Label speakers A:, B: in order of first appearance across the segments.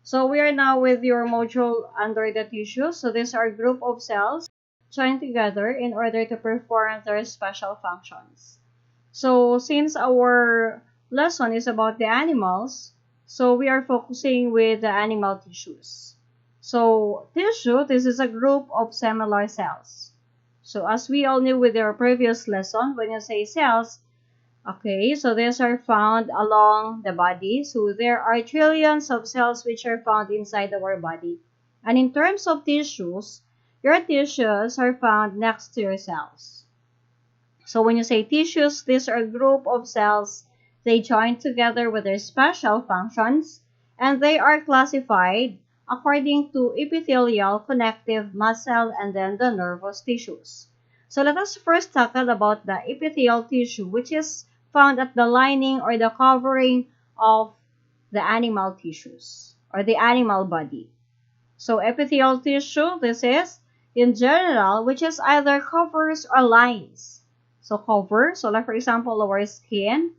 A: So we are now with your module under the tissue. So these are a group of cells joined together in order to perform their special functions. So since our lesson is about the animals, so we are focusing with the animal tissues. So tissue, this is a group of similar cells. So as we all knew with our previous lesson, when you say cells, okay, so these are found along the body. So there are trillions of cells which are found inside our body. And in terms of tissues, your tissues are found next to your cells. So when you say tissues, these are a group of cells. They join together with their special functions, and they are classified according to epithelial, connective, muscle, and then the nervous tissues. So let us first tackle about the epithelial tissue, which is found at the lining or the covering of the animal tissues or the animal body. So epithelial tissue, this is in general, which is either covers or lines. So cover, so like for example, our skin,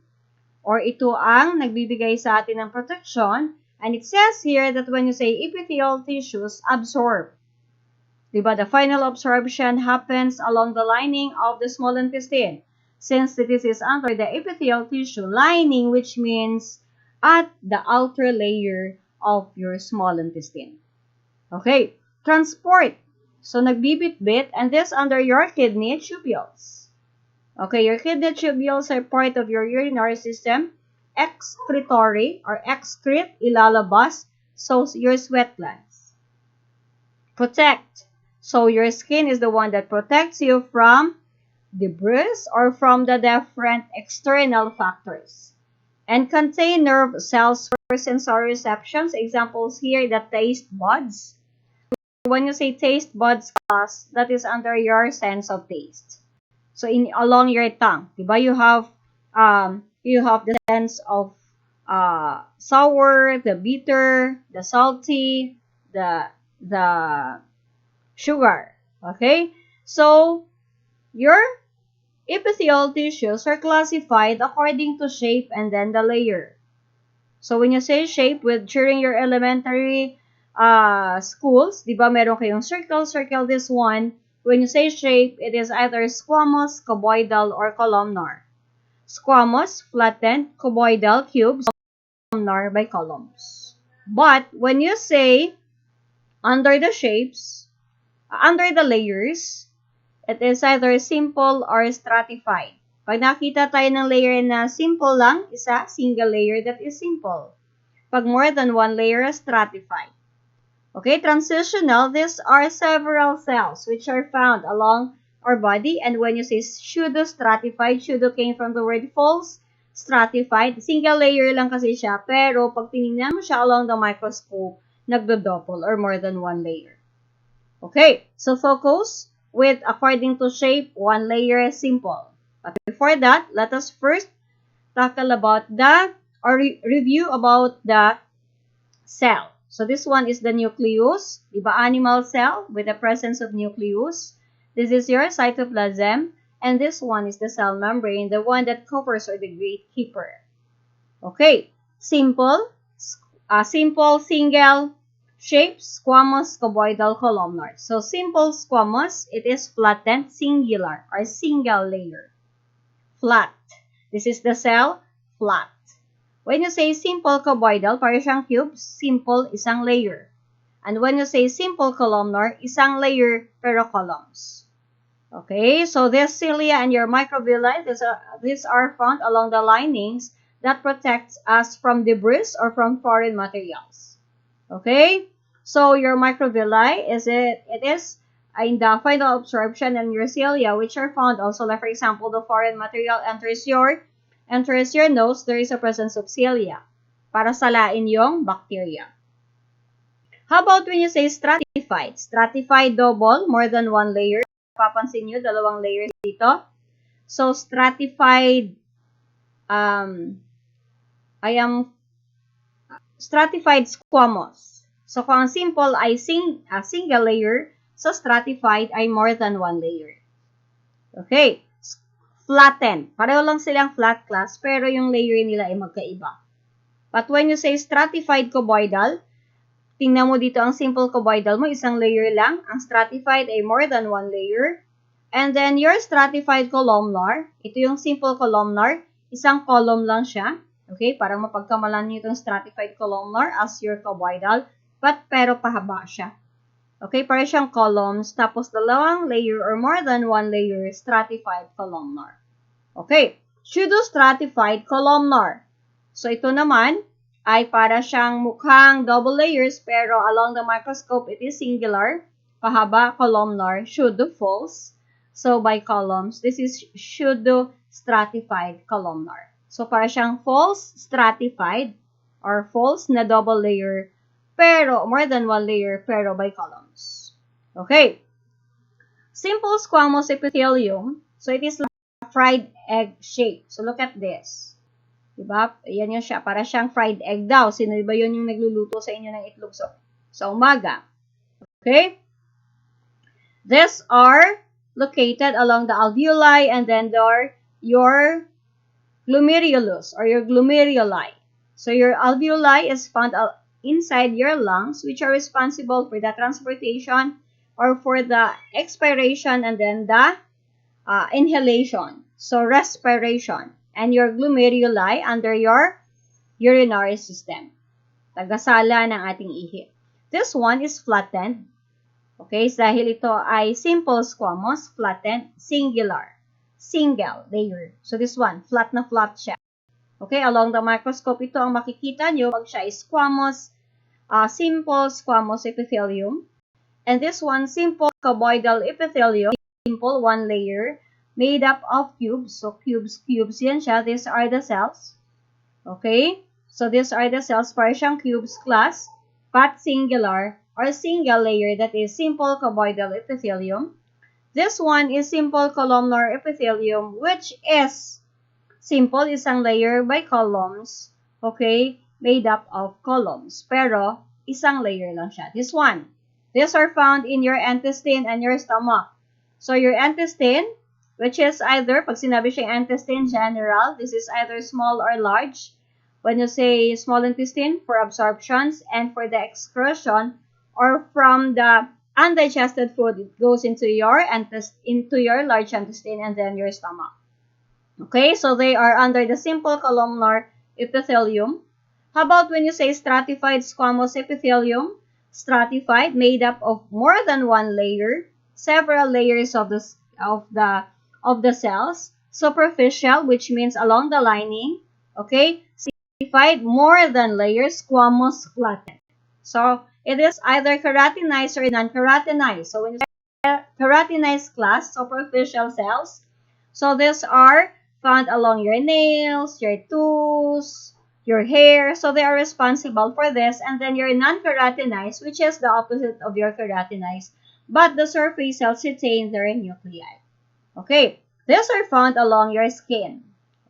A: or ito ang nagbibigay sa atin ng protection. And it says here that when you say epithelial tissues, absorb. Diba? The final absorption happens along the lining of the small intestine. Since this is under the epithelial tissue lining, which means at the outer layer of your small intestine. Okay, transport. So, nagbibit-bit, and this under your kidney tubules. Okay, your kidney tubules are part of your urinary system. Excretory or excrete, ilalabas. So, your sweat glands. Protect. So, your skin is the one that protects you from debris or from the different external factors. And contain nerve cells for sensory receptions. Examples here, the taste buds. When you say taste buds class, that is under your sense of taste. So along your tongue, diba? You have the sense of sour, the bitter, the salty, the sugar. Okay? So your epithelial tissues are classified according to shape and then the layer. So when you say shape, during your elementary schools, di ba meron kayong circle this one. When you say shape, it is either squamous, cuboidal, or columnar. Squamous, flattened, cuboidal, cubes, columnar by columns. But when you say under the shapes, under the layers, it is either simple or stratified. Pag nakita tayo ng layer na simple lang, isa, single layer, that is simple. Pag more than one layer, stratified. Okay, transitional, these are several cells which are found along our body. And when you say pseudo-stratified, pseudo came from the word false, stratified, single layer lang kasi siya. Pero pag tinignan mo siya along the microscope, nagdo-double or more than one layer. Okay, so focus with according to shape, one layer is simple. But before that, let us first tackle about or review about the cell. So this one is the nucleus, diba, animal cell with the presence of nucleus. This is your cytoplasm, and this one is the cell membrane, the one that covers or the gatekeeper. Okay, simple single shape, squamous, cuboidal, columnar. So simple squamous, it is flattened, singular or single layer. Flat. This is the cell, flat. When you say simple cuboidal, para siyang cube, simple, isang layer. And when you say simple columnar, isang layer pero columns. Okay, so this cilia and your microvilli, these are found along the linings that protects us from debris or from foreign materials. Okay, so your microvilli it is in the final absorption and your cilia, which are found also, like for example, the foreign material enters your nose, there is a presence of cilia para salain yung bacteria. How about when you say stratified? Stratified double, more than one layer. Papansin nyo, dalawang layers dito. So, stratified, stratified squamous. So, kung ang simple ay single layer, so stratified ay more than one layer. Okay. Flattened. Pareho lang silang flat class, pero yung layer nila ay magkaiba. But when you say stratified cuboidal, tingnan mo dito ang simple cuboidal mo, isang layer lang. Ang stratified ay more than one layer. And then your stratified columnar, ito yung simple columnar, isang column lang siya. Okay, parang mapagkamalan niyo itong stratified columnar as your cuboidal, pero pahaba siya. Okay, para siyang columns, tapos dalawang layer or more than one layer, stratified columnar. Okay, pseudostratified columnar. So ito naman ay para siyang mukhang double layers, pero along the microscope, it is singular, pahaba, columnar, pseudo-false. So, by columns, this is pseudo-stratified columnar. So, para siyang false stratified or false na double layer, pero more than one layer, pero by columns. Okay. Simple squamous epithelium. So, it is like a fried egg shape. So, look at this. Diba? Ayan yun siya. Para siyang fried egg daw. Sino ba yun yung nagluluto sa inyo ng itlog sa umaga? Okay? These are located along the alveoli, and then there are your glomerulus or your glomeruli. So your alveoli is found inside your lungs, which are responsible for the transportation or for the expiration and then the inhalation. So respiration. And your glomeruli under your urinary system. Tagasala ng ating ihi. This one is flattened. Okay, dahil ito ay simple squamous, flattened, singular, single layer. So this one, flat na flat siya. Okay, along the microscope, ito ang makikita nyo pag siya ay squamous, simple squamous epithelium. And this one, simple cuboidal epithelium, simple, one layer, made up of cubes. So cubes yan siya. These are the cells. Okay, so these are the cells, para siyang cubes class, but singular, or single layer, that is simple cuboidal epithelium. This one is simple columnar epithelium, which is simple, isang layer by columns, okay, made up of columns, pero isang layer lang siya. This one, these are found in your intestine and your stomach. So your intestine, which is either, pag sinabi siyang intestine general, this is either small or large. When you say small intestine, for absorptions, and for the excretion, or from the undigested food, it goes into your large intestine and then your stomach. Okay, so they are under the simple columnar epithelium. How about when you say stratified squamous epithelium? Stratified, made up of more than one layer, several layers of the cells. Superficial, which means along the lining. Okay, stratified, more than layers, squamous, flattened. So it is either keratinized or non-keratinized. So when you say keratinized class, superficial cells, so these are found along your nails, your toes, your hair. So they are responsible for this. And then your non-keratinized, which is the opposite of your keratinized, but the surface cells retain their nuclei. Okay, these are found along your skin.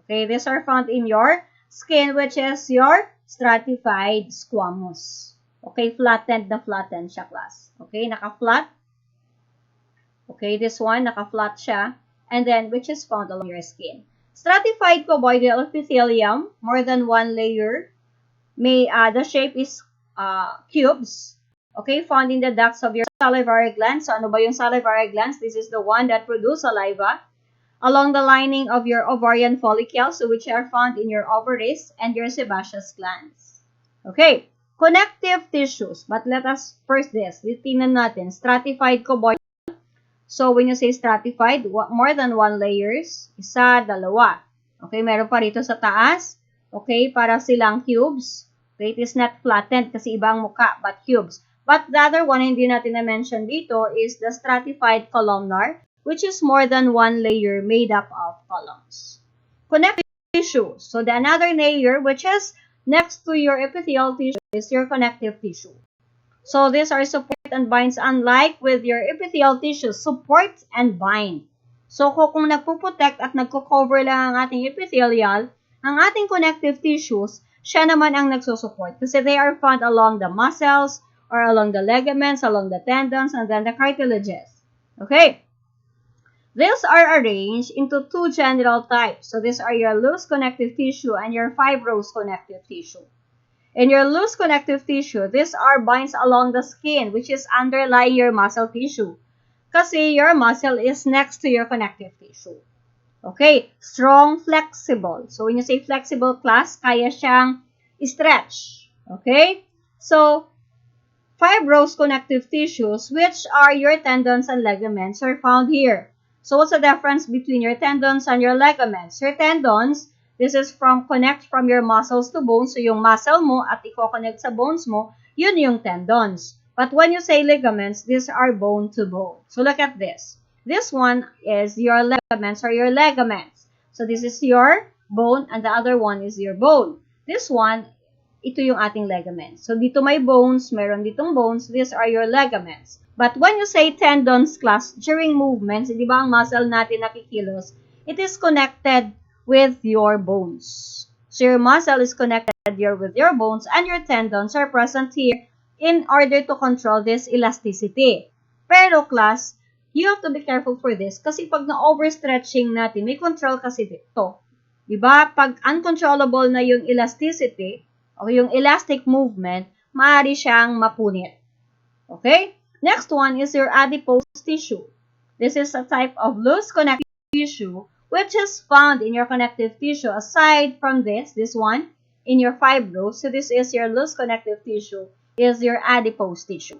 A: Okay, these are found in your skin, which is your stratified squamous. Okay, flattened na flattened siya, class. Okay, naka-flat. Okay, this one, naka-flat siya. And then, which is found along your skin. Stratified cuboidal epithelium, more than one layer. The shape is cubes. Okay, found in the ducts of your salivary glands. So, ano ba yung salivary glands? This is the one that produce saliva. Along the lining of your ovarian follicles, which are found in your ovaries and your sebaceous glands. Okay. Connective tissues. But let us first tingnan natin. Stratified cuboidal. So, when you say stratified, more than one layers, isa, dalawa. Okay, meron pa rito sa taas. Okay, para silang cubes. Okay, it is not flattened kasi ibang muka, but cubes. But the other one, hindi natin na-mention dito, is the stratified columnar, which is more than one layer made up of columns. Connective tissue. So, the another layer, which is next to your epithelial tissue, is your connective tissue. So, these are support and binds, unlike with your epithelial tissue, support and bind. So, kung nagpo-protect at nagko-cover lang ang ating epithelial, ang ating connective tissues, siya naman ang nagsusupport kasi they are found along the muscles or along the ligaments, along the tendons, and then the cartilages. Okay. These are arranged into two general types. So, these are your loose connective tissue and your fibrous connective tissue. In your loose connective tissue, these are binds along the skin, which is underlying your muscle tissue. Kasi your muscle is next to your connective tissue. Okay, strong, flexible. So when you say flexible class, kaya siyang stretch. Okay? So, fibrous connective tissues, which are your tendons and ligaments, are found here. So what's the difference between your tendons and your ligaments? Your tendons, this is connect from your muscles to bones. So yung muscle mo at i-connect sa bones mo, yun yung tendons. But when you say ligaments, these are bone to bone. So look at this. This one is your ligaments or your ligaments. So this is your bone and the other one is your bone. This one, ito yung ating ligaments. So dito may bones, meron ditong bones, these are your ligaments. But when you say tendons class, during movements, di ba ang muscle natin nakikilos, it is connected with your bones. So your muscle is connected here with your bones and your tendons are present here in order to control this elasticity. Pero class, you have to be careful for this kasi pag na-overstretching natin, may control kasi dito. Diba? Pag uncontrollable na yung elasticity o yung elastic movement, maaari siyang mapunit. Okay? Next one is your adipose tissue. This is a type of loose connective tissue which is found in your connective tissue. Aside from this one, in your fibrous, so this is your loose connective tissue, is your adipose tissue.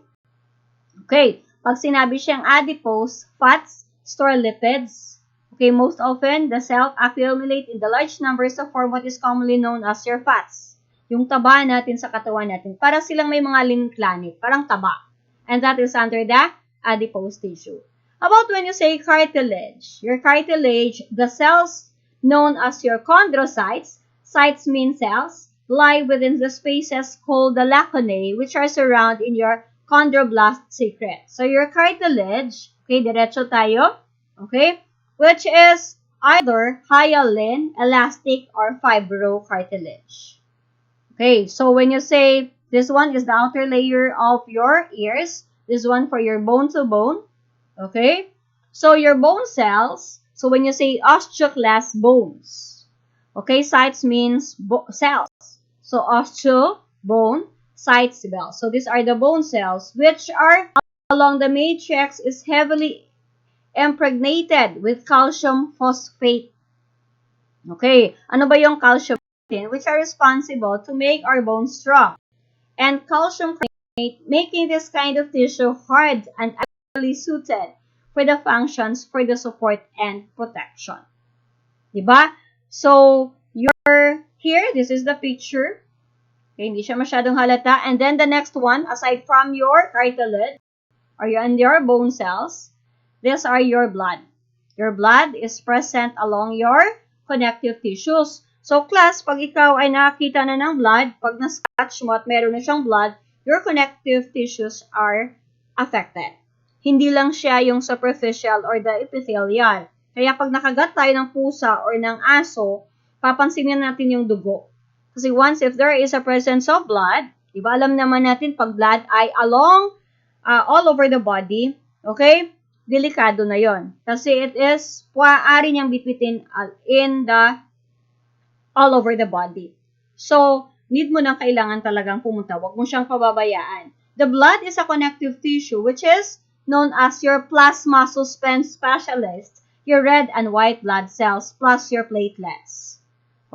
A: Okay, pag sinabi siyang adipose, fats store lipids. Okay, most often, the cells accumulate in the large numbers to form what is commonly known as your fats. Yung taba natin sa katawan natin, para silang may mga linklanit, parang taba. And that is under the adipose tissue. How about when you say cartilage? Your cartilage, the cells known as your chondrocytes, cytes mean cells, lie within the spaces called the lacunae, which are surrounded in your chondroblast secret. So your cartilage, okay, diretso tayo, okay, which is either hyaline, elastic, or fibrocartilage. Okay, so when you say this one is the outer layer of your ears, this one for your bone to bone, okay, so your bone cells, so when you say osteoclast bones, okay, cytes means cells, so osteo, bone, cytes, bell. So these are the bone cells which are along the matrix is heavily impregnated with calcium phosphate. Okay, ano ba yung calcium phosphate? Which are responsible to make our bones strong. And calcium carbonate making this kind of tissue hard and ideally suited for the functions for the support and protection. Diba? So, you're here, this is the picture. Okay, hindi siya masyadong halata. And then the next one, aside from your cartilage, or your bone cells, these are your blood. Your blood is present along your connective tissues. So class, pag ikaw ay nakakita na ng blood, pag na-scratch mo at meron na siyang blood, your connective tissues are affected. Hindi lang siya yung superficial or the epithelial. Kaya pag nakagat tayo ng pusa or ng aso, papansinin natin yung dugo. Kasi once if there is a presence of blood, diba alam naman natin pag blood ay along all over the body, okay? Delikado na yon. Kasi it is, maaari niyang bitbitin in the all over the body. So, need mo nang kailangan talagang pumunta. Huwag mo siyang pababayaan. The blood is a connective tissue which is known as your plasma suspense specialist, your red and white blood cells plus your platelets.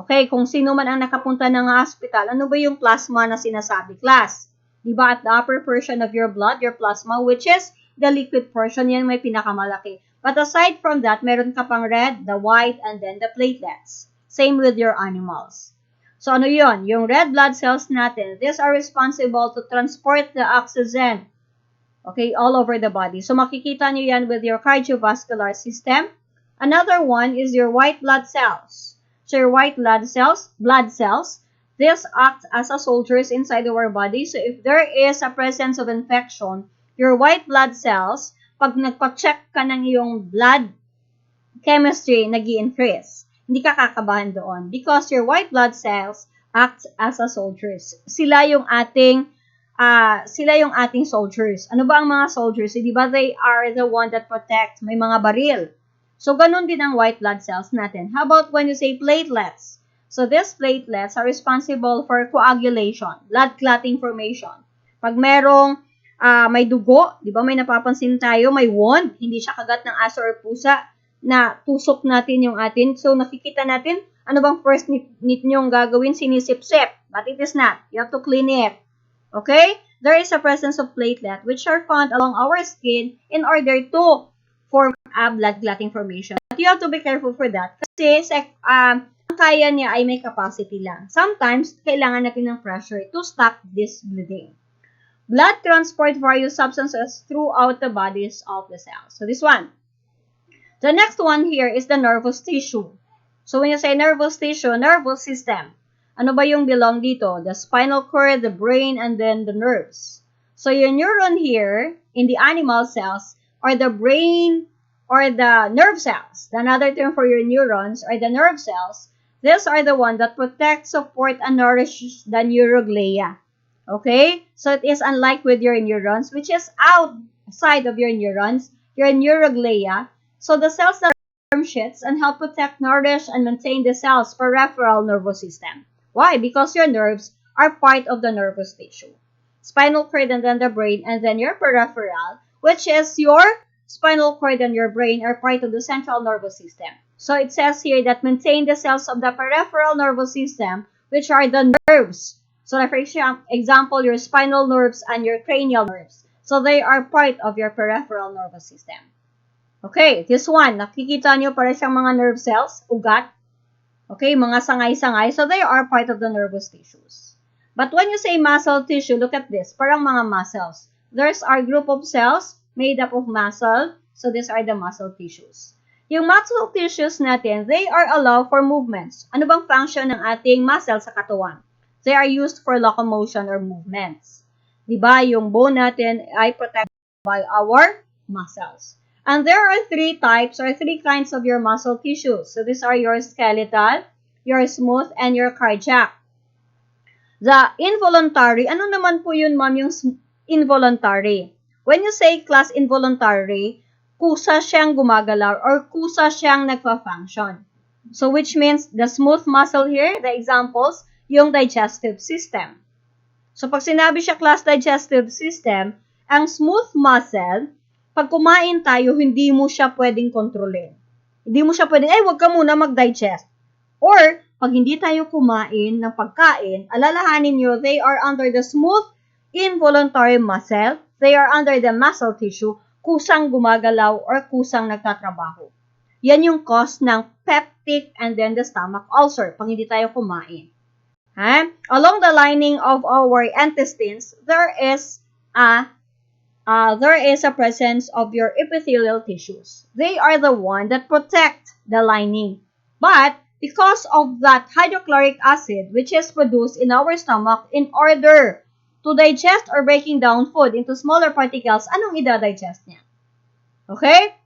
A: Okay, kung sino man ang nakapunta ng hospital, ano ba yung plasma na sinasabi, class? Diba at the upper portion of your blood, your plasma, which is the liquid portion, yan may pinakamalaki. But aside from that, meron ka pang red, the white, and then the platelets. Same with your animals. So ano yun? Yung red blood cells natin, these are responsible to transport the oxygen, okay, all over the body. So makikita nyo yan with your cardiovascular system. Another one is your white blood cells. So your white blood cells, this acts as a soldiers inside our body. So if there is a presence of infection, your white blood cells, pag nagpa-check ka ng iyong blood chemistry, nag-i-increase. Hindi ka kakabahan doon because your white blood cells act as a soldiers. Sila yung ating soldiers. Ano ba ang mga soldiers? Di ba they are the one that protect, may mga baril. So, ganun din ang white blood cells natin. How about when you say platelets? So these platelets are responsible for coagulation, blood clotting formation. Pag merong may dugo, di ba may napapansin tayo, may wound, hindi siya kagat ng aso or pusa, na tusok natin yung atin. So nakikita natin, ano bang first need nyong gagawin? Sinisip-sip. But it is not. You have to clean it. Okay? There is a presence of platelet which are found along our skin in order to form a blood clotting formation. But you have to be careful for that. Kasi ang kaya niya ay may capacity lang. Sometimes, kailangan natin ng pressure to stop this bleeding. Blood transport various substances throughout the bodies of the cells. So this one. The next one here is the nervous tissue. So when you say nervous tissue, nervous system. Ano ba yung belong dito? The spinal cord, the brain, and then the nerves. So your neuron here in the animal cells are the brain or the nerve cells. Another term for your neurons are the nerve cells. These are the ones that protect, support, and nourish the neuroglia. Okay? So it is unlike with your neurons, which is outside of your neurons, your neuroglia. So the cells that form sheaths and help protect, nourish, and maintain the cell's peripheral nervous system. Why? Because your nerves are part of the nervous tissue. Spinal cord and then the brain, and then your peripheral, which is your spinal cord and your brain are part of the central nervous system. So it says here that maintain the cells of the peripheral nervous system, which are the nerves. So like for example, your spinal nerves and your cranial nerves. So they are part of your peripheral nervous system. Okay, this one, nakikita nyo para siyang mga nerve cells, ugat. Okay, mga sangay-sangay. So they are part of the nervous tissues. But when you say muscle tissue, look at this, parang mga muscles. There's our group of cells made up of muscle. So these are the muscle tissues. Yung muscle tissues natin, they are allowed for movements. Ano bang function ng ating muscle sa katawan? They are used for locomotion or movements. Diba, yung bone natin ay protected by our muscles. And there are three types or three kinds of your muscle tissues. So these are your skeletal, your smooth, and your cardiac. The involuntary, ano naman po yun, ma'am, yung involuntary? When you say class involuntary, kusa siyang gumagalaw or kusa siyang nagpa-function. So which means the smooth muscle here, the examples, yung digestive system. So pag sinabi siya class digestive system, ang smooth muscle, pag kumain tayo, hindi mo siya pwedeng kontrolin. Hindi mo siya pwedeng, wag ka muna mag-digest. Or, pag hindi tayo kumain ng pagkain, alalahanin nyo, they are under the smooth involuntary muscle, they are under the muscle tissue, kusang gumagalaw or kusang nagtatrabaho. Yan yung cause ng peptic and then the stomach ulcer, pag hindi tayo kumain. Along the lining of our intestines, there is a presence of your epithelial tissues. They are the one that protect the lining. But because of that hydrochloric acid, which is produced in our stomach in order to digest or breaking down food into smaller particles, anong ida-digest niya? Okay?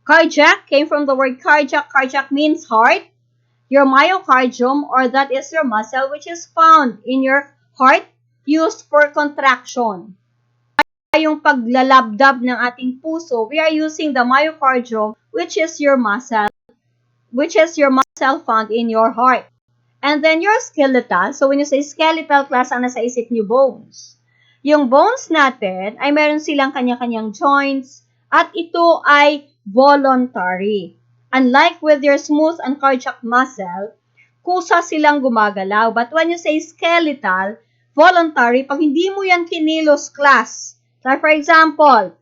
A: Cardiac came from the word cardiac. Cardiac means heart. Your myocardium, or that is your muscle, which is found in your heart, used for contraction. Yung paglalabdab ng ating puso, we are using the myocardium, which is your muscle found in your heart. And then your skeletal, so when you say skeletal class, ang nasa isip nyo, bones. Yung bones natin, ay meron silang kanya-kanyang joints, at ito ay voluntary. Unlike with your smooth and cardiac muscle, kusa silang gumagalaw. But when you say skeletal, voluntary, pag hindi mo yan kinilos class, like for example,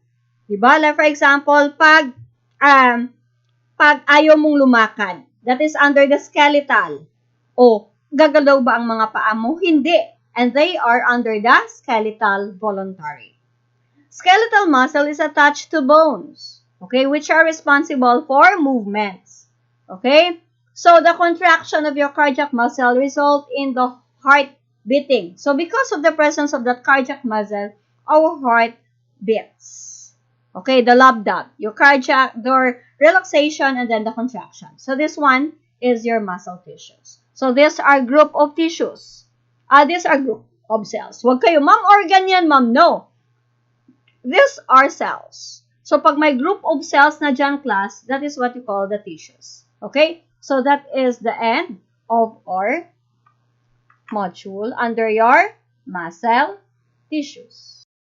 A: diba? Like for example, pag ayaw mong lumakad, that is under the skeletal. O, gagalaw ba ang mga paa mo? Hindi. And they are under the skeletal voluntary. Skeletal muscle is attached to bones, okay, which are responsible for movements. Okay? So, the contraction of your cardiac muscle result in the heart beating. So, because of the presence of that cardiac muscle, our heart beats. Okay, the love-dub, your cardiac, your relaxation, and then the contraction. So, this one is your muscle tissues. So, these are group of tissues. These are group of cells. Huwag kayo, ma'am, organ yan, ma'am. No. These are cells. So, pag may group of cells na dyan, class, that is what you call the tissues. Okay? So, that is the end of our module under your muscle tissues.